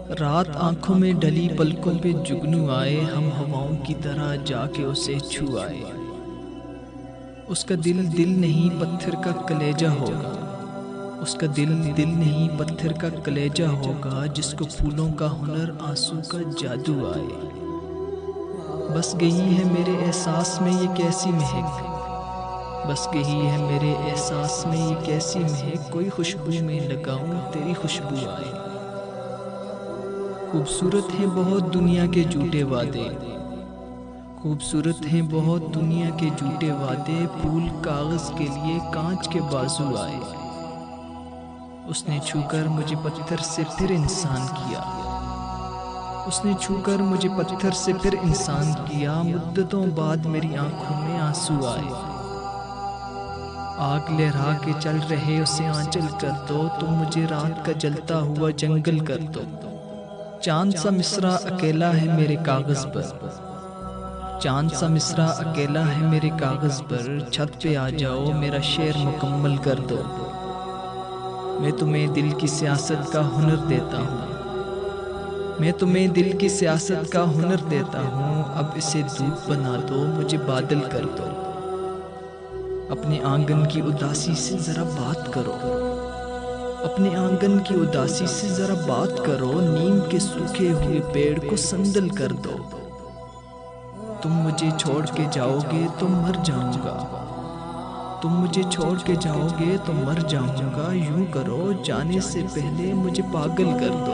رات آنکھوں میں ڈلی پلکوں پہ جگنو آئے، ہم ہواؤں کی طرح جا کے اسے چھو آئے۔ اس کا دل دل نہیں پتھر کا کلیجہ ہوگا، اس کا دل دل نہیں پتھر کا کلیجہ ہوگا، جس کو پھولوں کا ہنر آنسو کا جادو آئے۔ بس گئی ہے میرے احساس میں یہ کیسی مہک، بس گئی ہے میرے احساس میں یہ کیسی مہک، کوئی خوشبو میں لگاؤں تیری خوشبو آئے۔ خوبصورت ہیں بہت دنیا کے جھوٹے وعدے، خوبصورت ہیں بہت دنیا کے جھوٹے وعدے، پھول کاغذ کے لیے کانچ کے بازو آئے۔ اس نے چھو کر مجھے پتھر سے پھر انسان کیا، اس نے چھو کر مجھے پتھر سے پھر انسان کیا، مدتوں بعد میری آنکھوں میں آنسو آئے۔ آگ لہرا کے چل رہے اسے آنچل کر دو، تم مجھے رات کا جلتا ہوا جنگل کر دو۔ چاند سا مصرع اکیلا ہے میرے کاغذ پر، چاند سا مصرع اکیلا ہے میرے کاغذ پر، چھت پہ آ جاؤ میرا شعر مکمل کر دو۔ میں تمہیں دل کی سیاست کا ہنر دیتا ہوں، میں تمہیں دل کی سیاست کا ہنر دیتا ہوں، اب اسے دھوپ بنا دو مجھے بادل کر دو۔ اپنے آنگن کی اداسی سے ذرا بات کرو، اپنے آنگن کی اداسی سے ذرا بات کرو، نیم کے سوکھے ہوئے پیڑ کو سندل کر دو۔ تم مجھے چھوڑ کے جاؤ گے تو مر جاؤں گا، تم مجھے چھوڑ کے جاؤ گے تو مر جاؤں گا، یوں کرو جانے سے پہلے مجھے پاگل کر دو۔